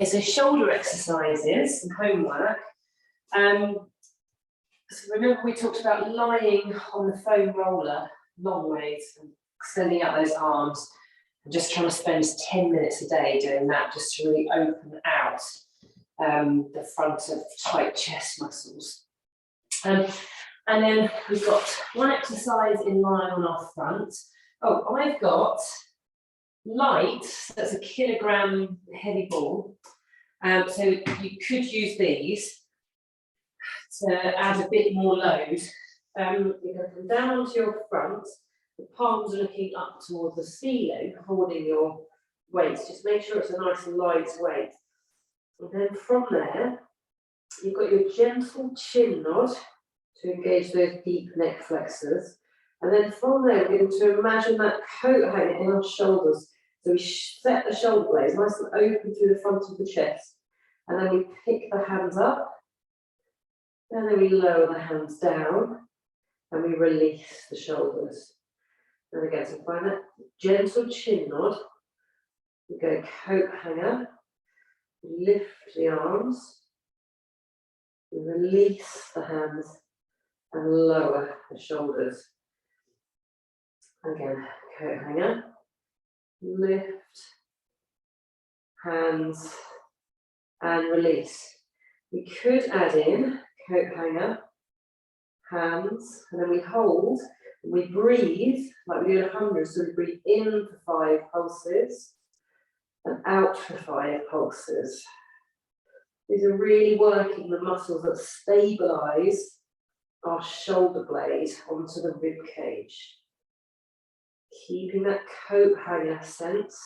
Okay, so shoulder exercises and homework. So remember we talked about lying on the foam roller long ways and extending out those arms and just trying to spend 10 minutes a day doing that just to really open out the front of tight chest muscles. And then we've got one exercise in lying on our front. Oh, I've got light, that's a kilogram heavy ball. So you could use these to add a bit more load. You're going to come down onto your front, the palms are looking up towards the ceiling, holding your weights. Just make sure it's a nice light weight. And then from there, you've got your gentle chin nod to engage those deep neck flexors. And then from there, we're going to imagine that coat hanger in our shoulders. So we set the shoulder blades nice and open through the front of the chest. And then we pick the hands up. And then we lower the hands down. And we release the shoulders. And again, so find that gentle chin nod. We go coat hanger. We lift the arms. We release the hands. And lower the shoulders. Again, coat hanger. Lift, hands, and release. We could add in coat hanger, hands, and then we hold, and we breathe like we do 100. So we breathe in for 5 pulses and out for 5 pulses. These are really working the muscles that stabilize our shoulder blade onto the rib cage. Keeping that coat hanger sense.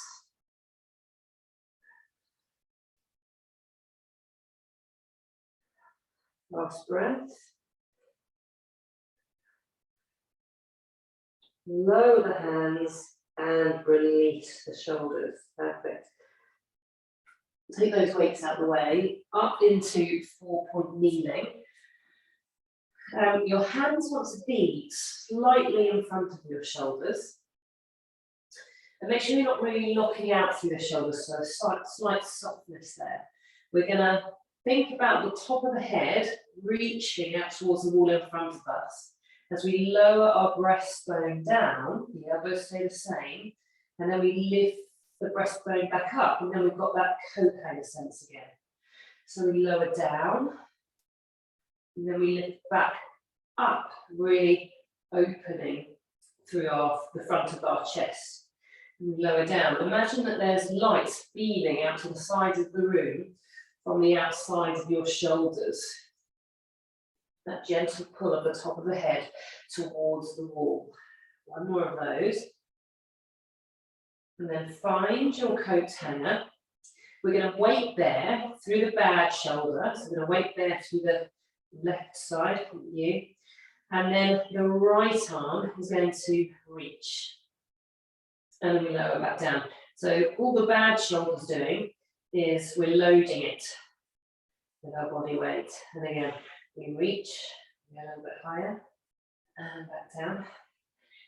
Last breath. Lower the hands and release the shoulders. Perfect. Take those weights out of the way, up into 4-point kneeling. Your hands want to be slightly in front of your shoulders. And make sure you're not really locking out through the shoulders, so a slight softness there. We're going to think about the top of the head reaching out towards the wall in front of us. As we lower our breastbone down, the elbows stay the same, and then we lift the breastbone back up, and then we've got that coat hanger sense again. So we lower down, and then we lift back up, really opening through the front of our chest. And lower down. Imagine that there's light beaming out to the sides of the room from the outside of your shoulders. That gentle pull of the top of the head towards the wall. One more of those. And then find your coat hanger. We're going to weight there through the bad shoulder. So we're going to weight there through the left side, you. And then the right arm is going to reach. And then we lower back down. So all the bad shoulder's doing is we're loading it with our body weight. And again, we reach, we go a little bit higher, and back down.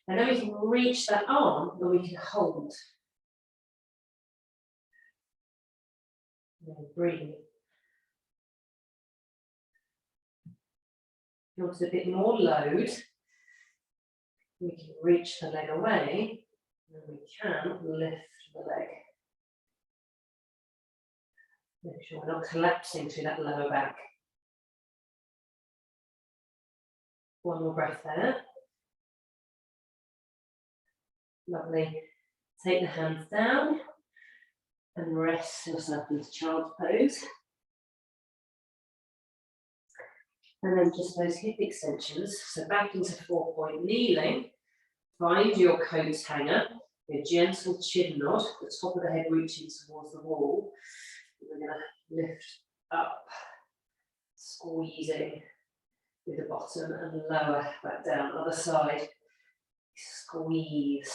And then we can reach that arm, and we can hold. And then breathe. If you want a bit more load, we can reach the leg away. And we can lift the leg. Make sure we're not collapsing through that lower back. One more breath there. Lovely. Take the hands down and rest yourself into child's pose. And then just those hip extensions. So back into 4-point kneeling. Find your coat hanger, your gentle chin nod, the top of the head reaching towards the wall. We're going to lift up, squeezing with the bottom and lower back down. Other side, squeeze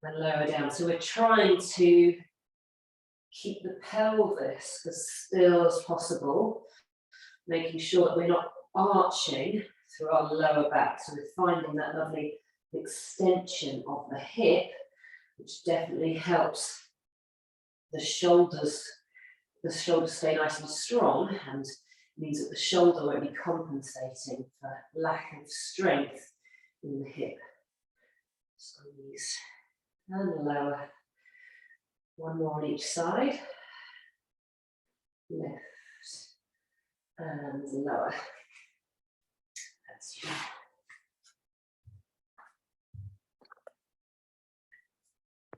and lower down. So we're trying to keep the pelvis as still as possible, making sure that we're not arching through our lower back. So we're finding that lovely extension of the hip, which definitely helps the shoulders the shoulders stay nice and strong, and means that the shoulder won't be compensating for lack of strength in the hip. Squeeze and lower. One more on each side. Lift and lower. That's right.